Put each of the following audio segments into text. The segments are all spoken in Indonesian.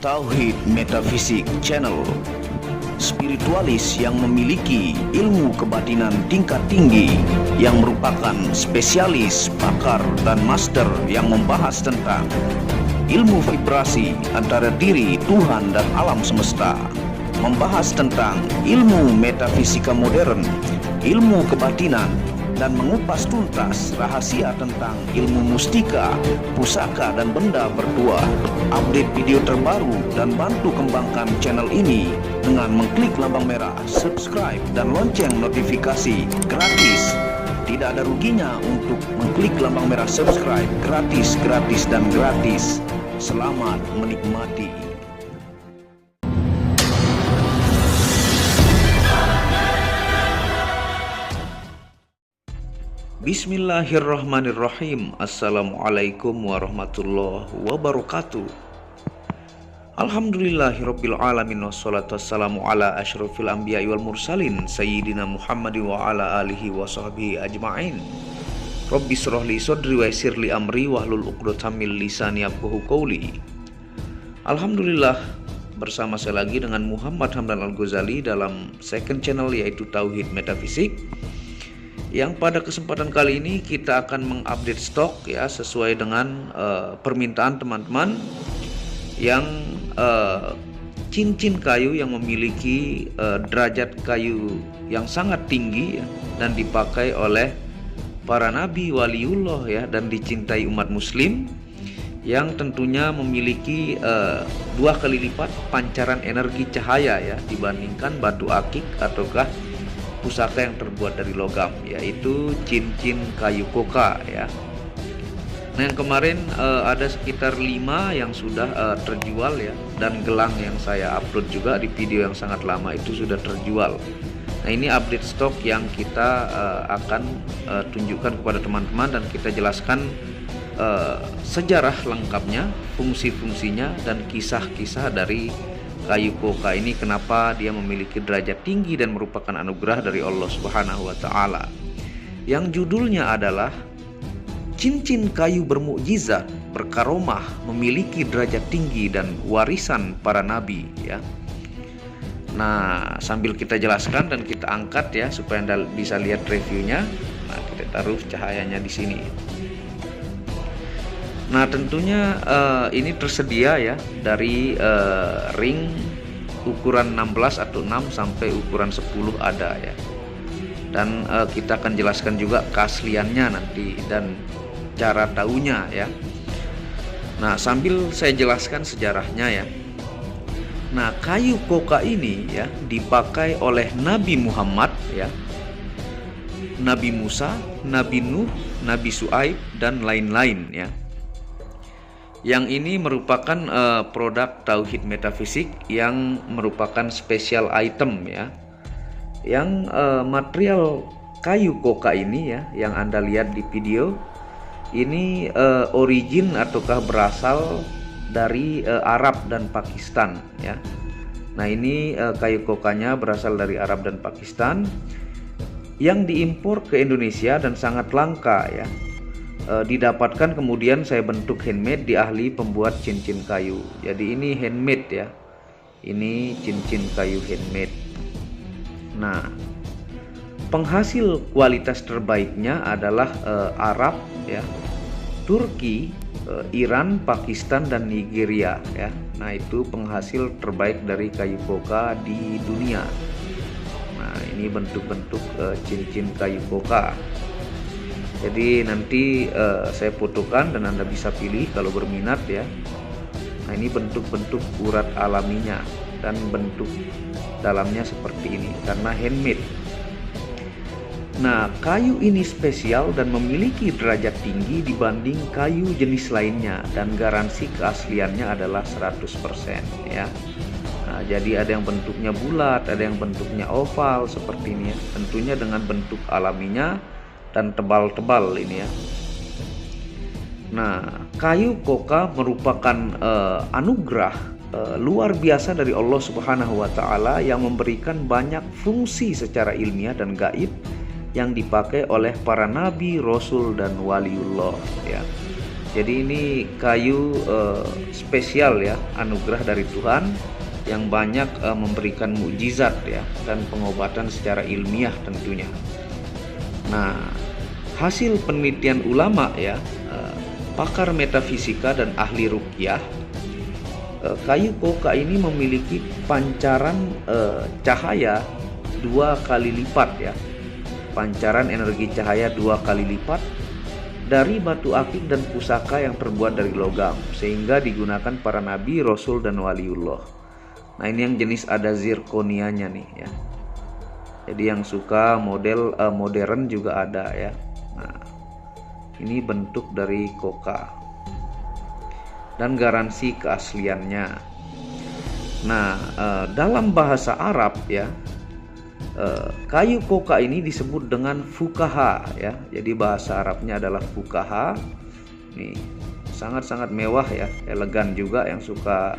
Tauhid Metafisik Channel, spiritualis yang memiliki ilmu kebatinan tingkat tinggi, yang merupakan spesialis, pakar, dan master yang membahas tentang ilmu vibrasi antara diri, Tuhan, dan alam semesta, membahas tentang ilmu metafisika modern, ilmu kebatinan, dan mengupas tuntas rahasia tentang ilmu mustika, pusaka, dan benda berdua. Update video terbaru dan bantu kembangkan channel ini dengan mengklik lambang merah subscribe dan lonceng notifikasi gratis. Tidak ada ruginya untuk mengklik lambang merah subscribe, gratis dan gratis. Selamat menikmati. Bismillahirrahmanirrahim. Assalamualaikum warahmatullahi wabarakatuh. Alhamdulillahirabbil alamin, wassalatu wassalamu ala asyrofil anbiya'i wal mursalin sayyidina Muhammadin wa ala alihi wa sahbihi ajma'in. Rabbi shrah li sadri wa yassir li amri wahlul 'uqdatam min lisani yafqahu qawli. Alhamdulillah, bersama saya lagi dengan Muhammad Hamdan Al-Ghazali dalam second channel, yaitu Tauhid Metafisik, yang pada kesempatan kali ini kita akan mengupdate stok ya, sesuai dengan permintaan teman-teman yang cincin kayu yang memiliki derajat kayu yang sangat tinggi ya, dan dipakai oleh para nabi, waliullah ya, dan dicintai umat muslim, yang tentunya memiliki 2 kali lipat pancaran energi cahaya ya dibandingkan batu akik ataukah pusaka yang terbuat dari logam, yaitu cincin kayu koka ya. Nah, yang kemarin ada sekitar 5 yang sudah terjual ya, dan gelang yang saya upload juga di video yang sangat lama itu sudah terjual. Nah, ini update stok yang kita akan tunjukkan kepada teman-teman, dan kita jelaskan sejarah lengkapnya, fungsi-fungsinya, dan kisah-kisah dari kayu koka ini, kenapa dia memiliki derajat tinggi dan merupakan anugerah dari Allah Subhanahu wa taala. Yang judulnya adalah cincin kayu bermukjizat, berkaromah, memiliki derajat tinggi dan warisan para nabi ya. Nah, sambil kita jelaskan dan kita angkat ya supaya Anda bisa lihat reviewnya. Nah, kita taruh cahayanya di sini. Nah, tentunya ini tersedia ya dari ring ukuran 16 atau 6 sampai ukuran 10 ada ya. Dan kita akan jelaskan juga keasliannya nanti dan cara taunya ya. Nah, sambil saya jelaskan sejarahnya ya. Nah, kayu koka ini ya dipakai oleh Nabi Muhammad ya, Nabi Musa, Nabi Nuh, Nabi Su'aib, dan lain-lain ya. Yang ini merupakan produk Tauhid Metafisik yang merupakan special item ya. Yang material kayu koka ini ya, yang Anda lihat di video ini origin ataukah berasal dari Arab dan Pakistan ya. Nah, ini kayu kokanya berasal dari Arab dan Pakistan yang diimpor ke Indonesia dan sangat langka ya. Didapatkan kemudian saya bentuk handmade di ahli pembuat cincin kayu. Jadi ini handmade ya, ini cincin kayu handmade. Nah, penghasil kualitas terbaiknya adalah Arab ya, Turki, Iran, Pakistan, dan Nigeria ya. Nah, itu penghasil terbaik dari kayu koka di dunia. Nah, ini bentuk-bentuk cincin kayu koka. Jadi nanti saya fotokan dan Anda bisa pilih kalau berminat ya. Nah, ini bentuk-bentuk urat alaminya dan bentuk dalamnya seperti ini karena handmade. Nah, kayu ini spesial dan memiliki derajat tinggi dibanding kayu jenis lainnya, dan garansi keasliannya adalah 100% ya. Nah, jadi ada yang bentuknya bulat, ada yang bentuknya oval seperti ini ya. Tentunya dengan bentuk alaminya dan tebal-tebal ini ya. Nah, kayu koka merupakan anugerah luar biasa dari Allah Subhanahu wa taala yang memberikan banyak fungsi secara ilmiah dan gaib yang dipakai oleh para nabi, rasul, dan waliullah ya. Jadi ini kayu spesial ya, anugerah dari Tuhan yang banyak memberikan mukjizat ya, dan pengobatan secara ilmiah tentunya. Nah, hasil penelitian ulama ya, pakar metafisika dan ahli ruqyah, kayu koka ini memiliki pancaran cahaya 2 kali lipat ya, pancaran energi cahaya 2 kali lipat dari batu akik dan pusaka yang terbuat dari logam, sehingga digunakan para nabi, rasul, dan waliullah. Nah, ini yang jenis ada zirkonianya nih ya. Jadi yang suka model modern juga ada ya. Nah, ini bentuk dari koka dan garansi keasliannya. Nah, dalam bahasa Arab ya, kayu koka ini disebut dengan fukaha ya. Jadi bahasa Arabnya adalah fukaha. Nih, sangat-sangat mewah ya, elegan juga yang suka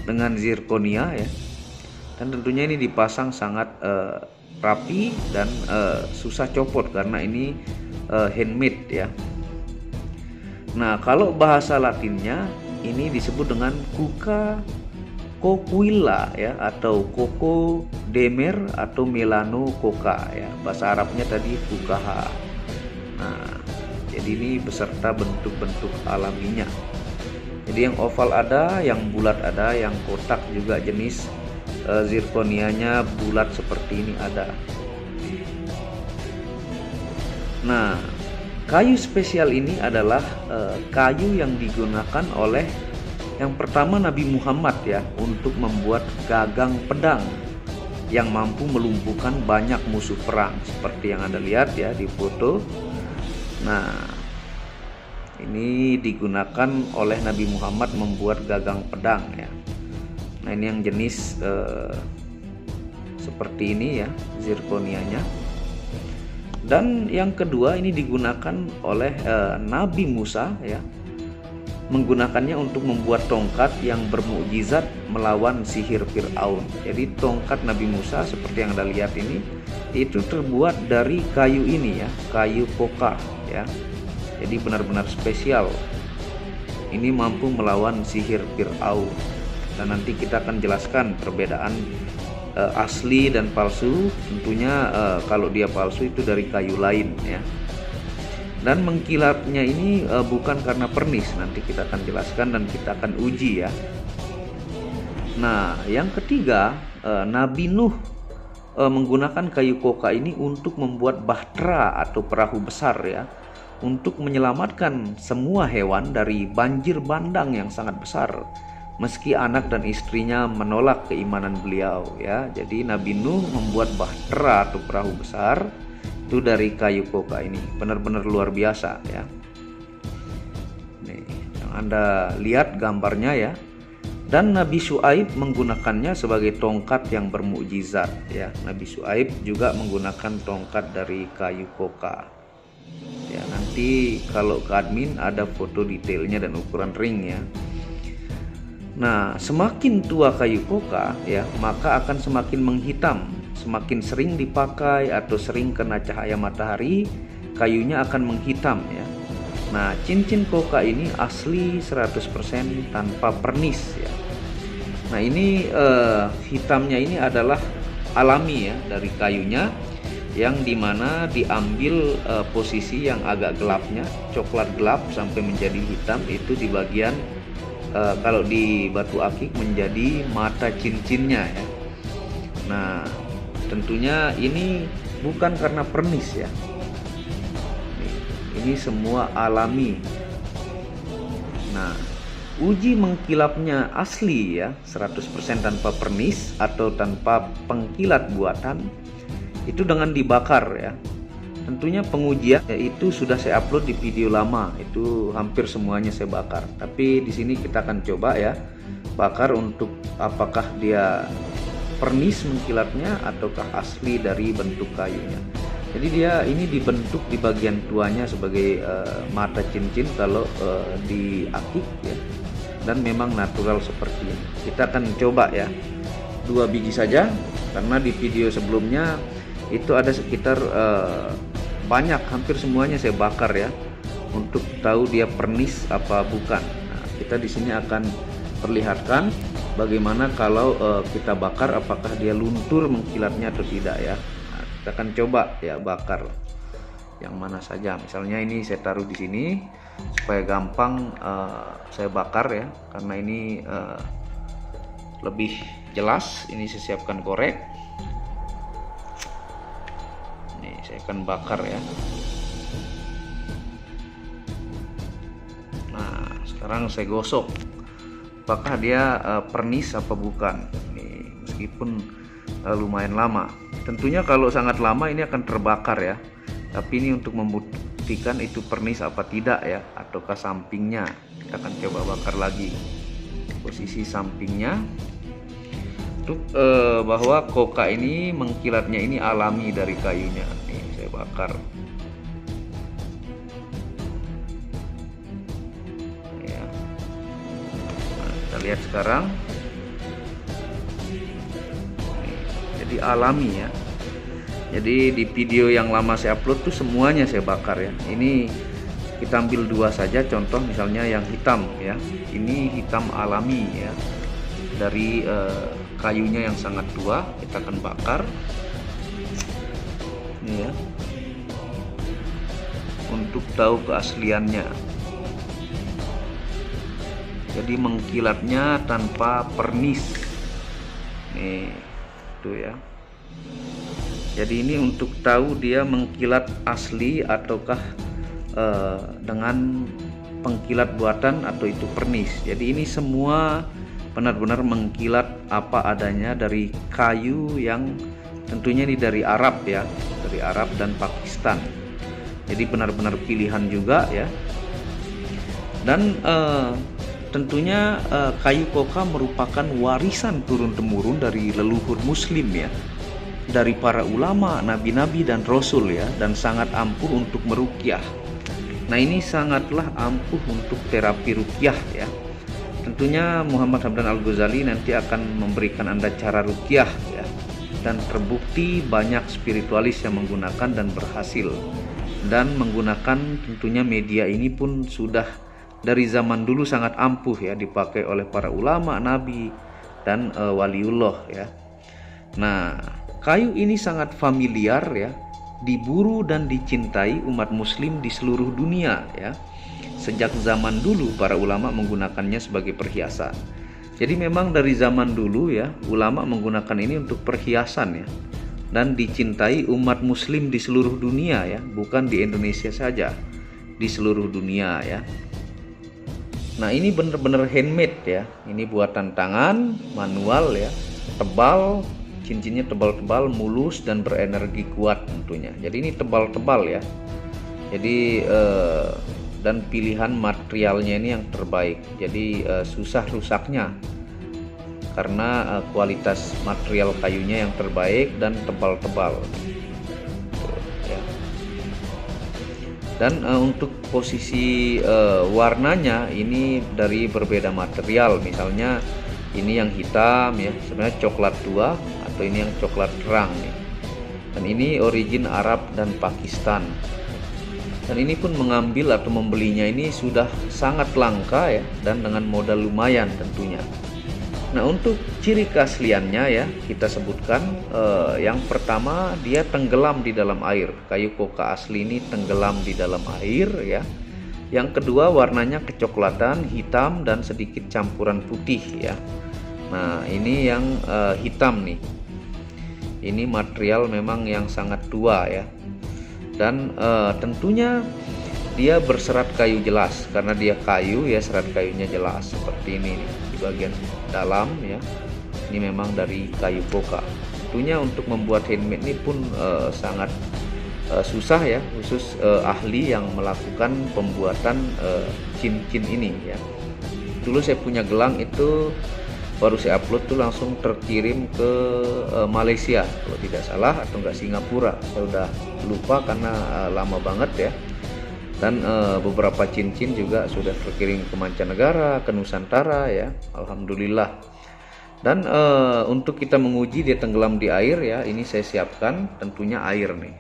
dengan zirkonia ya. Dan tentunya ini dipasang sangat rapi dan susah copot karena ini handmade ya. Nah, kalau bahasa Latinnya ini disebut dengan Cuca coquilla ya, atau Coco demer atau Melano coca ya. Bahasa Arabnya tadi fukaha. Nah, jadi ini beserta bentuk-bentuk alaminya. Jadi yang oval ada, yang bulat ada, yang kotak juga jenis zirkonianya bulat seperti ini ada. Nah, kayu spesial ini adalah kayu yang digunakan oleh yang pertama Nabi Muhammad ya, untuk membuat gagang pedang yang mampu melumpuhkan banyak musuh perang seperti yang Anda lihat ya di foto. Nah, ini digunakan oleh Nabi Muhammad membuat gagang pedang ya. Nah, ini yang jenis seperti ini ya, zirkonianya. Dan yang kedua ini digunakan oleh Nabi Musa ya, menggunakannya untuk membuat tongkat yang bermukjizat melawan sihir Fir'aun. Jadi tongkat Nabi Musa seperti yang Anda lihat ini itu terbuat dari kayu ini ya, kayu koka ya. Jadi benar-benar spesial. Ini mampu melawan sihir Fir'aun. Dan nanti kita akan jelaskan perbedaan asli dan palsu. Tentunya kalau dia palsu itu dari kayu lain ya. Dan mengkilatnya ini bukan karena pernis, nanti kita akan jelaskan dan kita akan uji ya. Nah, yang ketiga, Nabi Nuh menggunakan kayu koka ini untuk membuat bahtera atau perahu besar ya, untuk menyelamatkan semua hewan dari banjir bandang yang sangat besar, meski anak dan istrinya menolak keimanan beliau ya. Jadi Nabi Nuh membuat bahtera atau perahu besar itu dari kayu koka ini, benar-benar luar biasa ya. Nih, yang Anda lihat gambarnya ya. Dan Nabi Syuaib menggunakannya sebagai tongkat yang bermukjizat ya. Nabi Syuaib juga menggunakan tongkat dari kayu koka. Ya, nanti kalau ke admin ada foto detailnya dan ukuran ring ya. Nah, semakin tua kayu koka ya, maka akan semakin menghitam. Semakin sering dipakai atau sering kena cahaya matahari, kayunya akan menghitam ya. Nah, cincin koka ini asli 100% tanpa pernis ya. Nah, ini hitamnya ini adalah alami ya, dari kayunya, yang dimana diambil posisi yang agak gelapnya, coklat gelap sampai menjadi hitam, itu di bagian kalau di batu akik menjadi mata cincinnya ya. Nah, tentunya ini bukan karena pernis ya. Ini semua alami. Nah, uji mengkilapnya asli ya, 100% tanpa pernis atau tanpa pengkilat buatan, itu dengan dibakar ya. Tentunya pengujian itu sudah saya upload di video lama, itu hampir semuanya saya bakar. Tapi di sini kita akan coba ya, bakar untuk apakah dia pernis mengkilatnya ataukah asli dari bentuk kayunya. Jadi dia ini dibentuk di bagian tuanya sebagai mata cincin kalau di akik ya, dan memang natural seperti ini. Kita akan coba ya 2 biji saja, karena di video sebelumnya itu ada sekitar banyak, hampir semuanya saya bakar ya, untuk tahu dia pernis apa bukan. Nah, kita di sini akan perlihatkan bagaimana kalau kita bakar apakah dia luntur mengkilatnya atau tidak ya. Nah, kita akan coba ya bakar yang mana saja. Misalnya ini saya taruh di sini supaya gampang saya bakar ya, karena ini lebih jelas. Ini saya siapkan korek. Nih saya akan bakar ya. Nah sekarang saya gosok apakah dia pernis apa bukan. Nih meskipun lumayan lama, tentunya kalau sangat lama ini akan terbakar ya, tapi ini untuk membuktikan itu pernis apa tidak ya, ataukah sampingnya. Kita akan coba bakar lagi posisi sampingnya untuk bahwa koka ini mengkilatnya ini alami dari kayunya. Nih saya bakar ya. Nah, kita lihat sekarang. Nih, jadi alami ya. Jadi di video yang lama saya upload tuh semuanya saya bakar ya. Ini kita ambil dua saja contoh, misalnya yang hitam ya. Ini hitam alami ya, dari kayunya yang sangat tua. Kita akan bakar ini ya, untuk tahu keasliannya. Jadi mengkilatnya tanpa pernis nih tuh ya. Jadi ini untuk tahu dia mengkilat asli ataukah dengan pengkilat buatan atau itu pernis. Jadi ini semua benar-benar mengkilat apa adanya dari kayu yang tentunya ini dari Arab ya, dari Arab dan Pakistan. Jadi benar-benar pilihan juga ya. Dan tentunya kayu koka merupakan warisan turun-temurun dari leluhur muslim ya, dari para ulama, nabi-nabi dan rasul ya, dan sangat ampuh untuk meruqyah. Nah ini sangatlah ampuh untuk terapi ruqyah ya. Tentunya Muhammad Hamdan Al-Ghazali nanti akan memberikan Anda cara ruqyah ya, dan terbukti banyak spiritualis yang menggunakan dan berhasil. Dan menggunakan tentunya media ini pun sudah dari zaman dulu sangat ampuh ya, dipakai oleh para ulama, nabi dan waliullah ya. Nah kayu ini sangat familiar ya, diburu dan dicintai umat muslim di seluruh dunia ya. Sejak zaman dulu para ulama menggunakannya sebagai perhiasan. Jadi memang dari zaman dulu ya, ulama menggunakan ini untuk perhiasan ya, dan dicintai umat muslim di seluruh dunia ya, bukan di Indonesia saja, di seluruh dunia ya. Nah ini benar-benar handmade ya, ini buatan tangan, manual ya, tebal, cincinnya tebal-tebal, mulus dan berenergi kuat tentunya. Jadi ini tebal-tebal ya. Jadi dan pilihan materialnya ini yang terbaik. Jadi susah rusaknya karena kualitas material kayunya yang terbaik dan tebal-tebal. Ya. Dan untuk posisi warnanya ini dari berbeda material. Misalnya ini yang hitam ya, sebenarnya coklat tua, atau ini yang coklat terang nih. Dan ini origin Arab dan Pakistan. Dan ini pun mengambil atau membelinya ini sudah sangat langka ya, dan dengan modal lumayan tentunya. Nah untuk ciri keasliannya ya, kita sebutkan yang pertama dia tenggelam di dalam air. Kayu koka asli ini tenggelam di dalam air ya. Yang kedua warnanya kecoklatan, hitam dan sedikit campuran putih ya. Nah ini yang hitam nih. Ini material memang yang sangat tua ya. Dan tentunya dia berserat kayu jelas, karena dia kayu ya, serat kayunya jelas seperti ini nih, di bagian dalam ya. Ini memang dari kayu koka. Tentunya untuk membuat handmade ini pun sangat susah ya, khusus ahli yang melakukan pembuatan cincin ini ya. Dulu saya punya gelang itu baru saya upload tuh langsung terkirim ke Malaysia kalau tidak salah, atau enggak Singapura, saya udah lupa karena lama banget ya. Dan beberapa cincin juga sudah terkirim ke mancanegara, ke Nusantara ya, alhamdulillah. Dan untuk kita menguji dia tenggelam di air ya, ini saya siapkan tentunya air nih.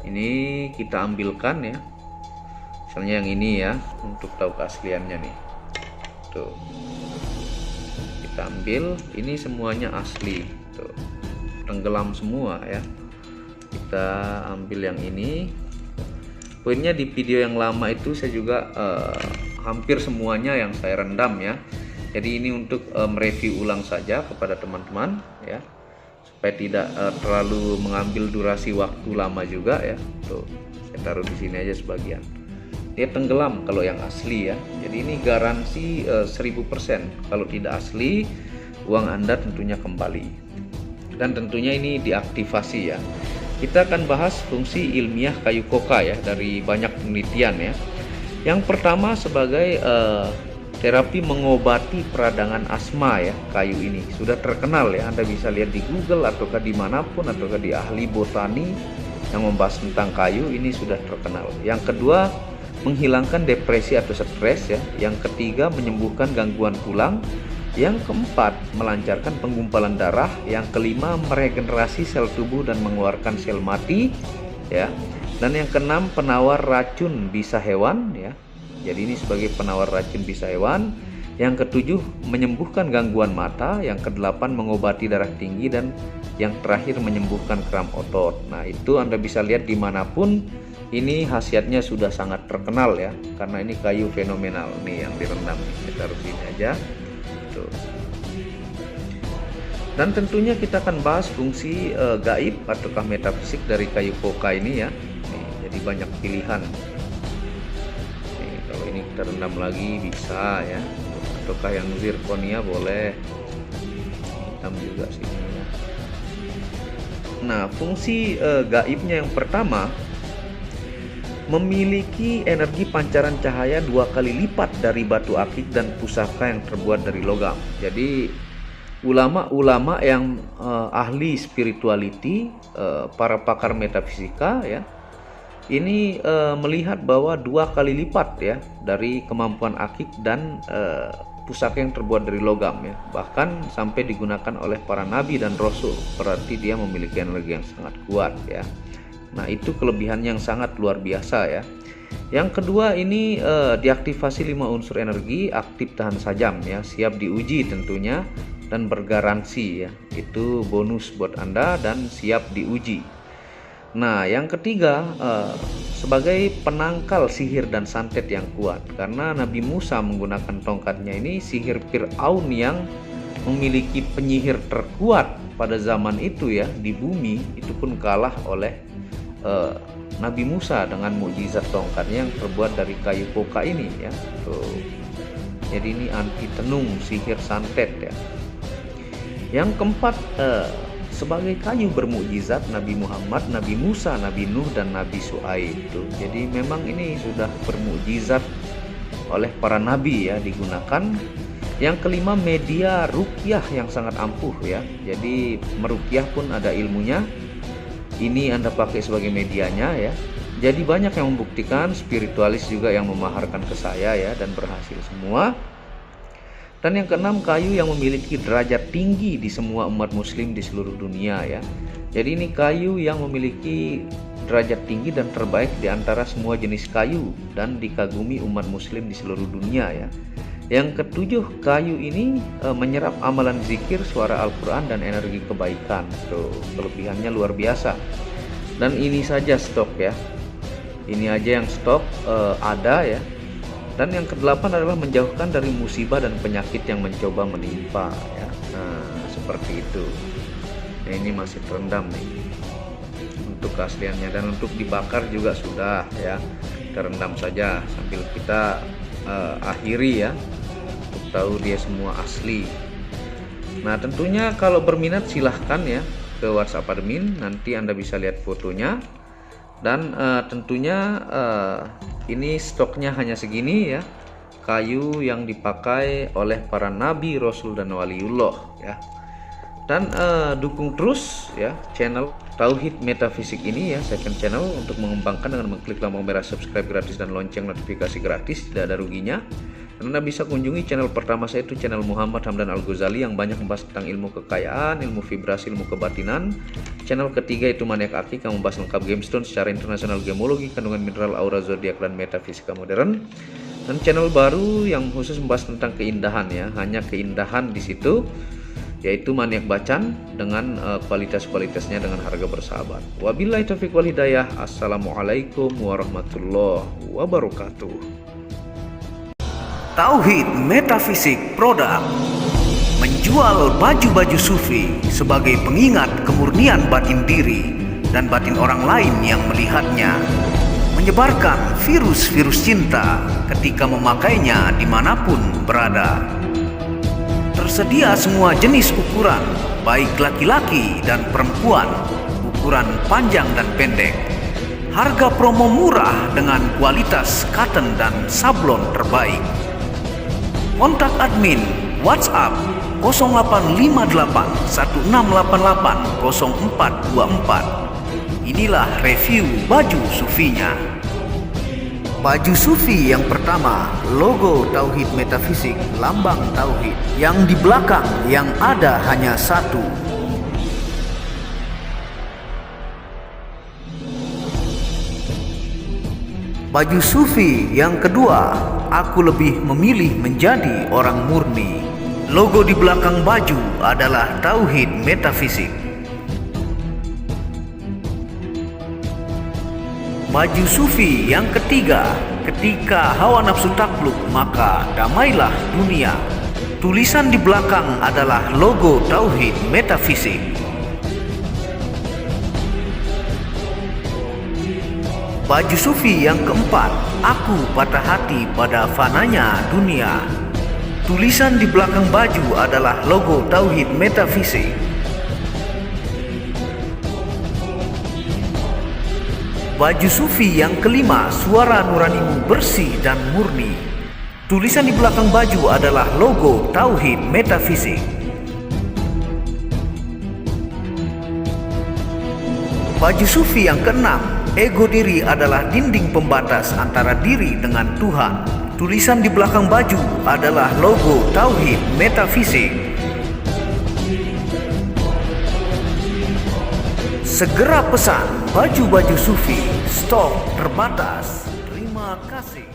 Ini kita ambilkan ya, misalnya yang ini ya, untuk tahu keasliannya nih. Tuh, kita ambil, ini semuanya asli, tuh tenggelam semua ya. Kita ambil yang ini. Poinnya di video yang lama itu saya juga hampir semuanya yang saya rendam ya. Jadi ini untuk mereview ulang saja kepada teman-teman ya, supaya tidak terlalu mengambil durasi waktu lama juga ya. Tuh, saya taruh di sini aja sebagian. Dia tenggelam kalau yang asli ya. Jadi ini garansi 1000%. Kalau tidak asli, uang Anda tentunya kembali. Dan tentunya ini diaktifasi ya. Kita akan bahas fungsi ilmiah kayu koka ya, dari banyak penelitian ya. Yang pertama sebagai terapi mengobati peradangan asma ya, kayu ini sudah terkenal ya. Anda bisa lihat di Google ataukah dimanapun, ataukah di ahli botani yang membahas tentang kayu, ini sudah terkenal. Yang kedua, menghilangkan depresi atau stres ya. Yang ketiga, menyembuhkan gangguan tulang. Yang keempat, melancarkan penggumpalan darah. Yang kelima, meregenerasi sel tubuh dan mengeluarkan sel mati ya. Dan yang keenam, penawar racun bisa hewan ya. Jadi ini sebagai penawar racun bisa hewan. Yang ketujuh, menyembuhkan gangguan mata. Yang kedelapan, mengobati darah tinggi. Dan yang terakhir, menyembuhkan kram otot. Nah, itu Anda bisa lihat dimanapun. Ini khasiatnya sudah sangat terkenal ya, karena ini kayu fenomenal nih yang direndam. Kita taruh sini aja. Tuh. Dan tentunya kita akan bahas fungsi gaib ataukah metafisik dari kayu koka ini ya. Nih, jadi banyak pilihan. Nih, kalau ini kita rendam lagi bisa ya, ataukah yang zirconia boleh, hitam juga sini ya. Nah, fungsi gaibnya yang pertama, memiliki energi pancaran cahaya 2 kali lipat dari batu akik dan pusaka yang terbuat dari logam. Jadi ulama-ulama yang ahli spirituality, para pakar metafisika ya, ini melihat bahwa 2 kali lipat ya dari kemampuan akik dan pusaka yang terbuat dari logam ya. Bahkan sampai digunakan oleh para nabi dan rasul. Berarti dia memiliki energi yang sangat kuat ya. Nah, itu kelebihan yang sangat luar biasa ya. Yang kedua, ini diaktifasi 5 unsur energi, aktif tahan sajam ya, siap diuji tentunya dan bergaransi ya. Itu bonus buat Anda dan siap diuji. Nah, yang ketiga, sebagai penangkal sihir dan santet yang kuat, karena Nabi Musa menggunakan tongkatnya ini, sihir Fir'aun yang memiliki penyihir terkuat pada zaman itu ya di bumi, itu pun kalah oleh Nabi Musa dengan mukjizat tongkatnya yang terbuat dari kayu koka ini ya. Tuh. Jadi ini anti tenung, sihir, santet ya. Yang keempat, sebagai kayu bermukjizat Nabi Muhammad, Nabi Musa, Nabi Nuh, dan Nabi Su'aib. Jadi memang ini sudah bermukjizat oleh para nabi ya digunakan. Yang kelima, media ruqyah yang sangat ampuh ya. Jadi meruqyah pun ada ilmunya. Ini Anda pakai sebagai medianya ya. Jadi banyak yang membuktikan, spiritualis juga yang memaharkan ke saya ya, dan berhasil semua. Dan yang keenam, kayu yang memiliki derajat tinggi di semua umat muslim di seluruh dunia ya. Jadi ini kayu yang memiliki derajat tinggi dan terbaik di antara semua jenis kayu dan dikagumi umat muslim di seluruh dunia ya. Yang ketujuh, kayu ini menyerap amalan zikir, suara Al-Quran, dan energi kebaikan. Tuh, kelebihannya luar biasa. Dan ini saja stok ya. Ini aja yang stok ada ya. Dan yang kedelapan adalah menjauhkan dari musibah dan penyakit yang mencoba menimpa ya. Nah, seperti itu. Nah, ini masih terendam nih untuk keasliannya, dan untuk dibakar juga sudah ya. Terendam saja sambil kita akhiri ya, untuk tahu dia semua asli. Nah, tentunya kalau berminat silahkan ya ke WhatsApp admin, nanti Anda bisa lihat fotonya. Dan tentunya ini stoknya hanya segini ya, kayu yang dipakai oleh para nabi, rasul, dan waliullah ya. Dan dukung terus ya channel Tauhid Metafisik ini ya, second channel, untuk mengembangkan dengan mengklik lampu merah subscribe gratis dan lonceng notifikasi gratis, tidak ada ruginya. Anda bisa kunjungi channel pertama saya, itu channel Muhammad Hamdan Al-Ghazali, yang banyak membahas tentang ilmu kekayaan, ilmu vibrasi, ilmu kebatinan. Channel ketiga itu Maniak Akik, yang membahas lengkap gemstone secara internasional, gemologi, kandungan mineral, aura zodiak, dan metafisika modern. Dan channel baru yang khusus membahas tentang keindahan ya, hanya keindahan di situ, yaitu Maniak Bacan dengan kualitas-kualitasnya dengan harga bersahabat. Wabillahi taufiq wal hidayah. Assalamualaikum warahmatullahi wabarakatuh. Tauhid Metafisik Produk menjual baju-baju sufi sebagai pengingat kemurnian batin diri dan batin orang lain yang melihatnya, menyebarkan virus-virus cinta ketika memakainya dimanapun berada. Tersedia semua jenis ukuran, baik laki-laki dan perempuan, ukuran panjang dan pendek. Harga promo murah dengan kualitas cotton dan sablon terbaik. Kontak admin WhatsApp 0858 1688 0424. Inilah review baju sufinya. Baju sufi yang pertama, logo Tauhid Metafisik, lambang Tauhid. Yang di belakang yang ada hanya satu. Baju sufi yang kedua, aku lebih memilih menjadi orang murni. Logo di belakang baju adalah Tauhid Metafisik. Baju sufi yang ketiga, ketika hawa nafsu takluk maka damailah dunia. Tulisan di belakang adalah logo Tauhid Metafisik. Baju sufi yang keempat, aku patah hati pada fananya dunia. Tulisan di belakang baju adalah logo Tauhid Metafisik. Baju sufi yang kelima, suara nuranimu bersih dan murni. Tulisan di belakang baju adalah logo Tauhid Metafisik. Baju sufi yang keenam, ego diri adalah dinding pembatas antara diri dengan Tuhan. Tulisan di belakang baju adalah logo Tauhid Metafisik. Segera pesan baju-baju sufi, stok terbatas. Terima kasih.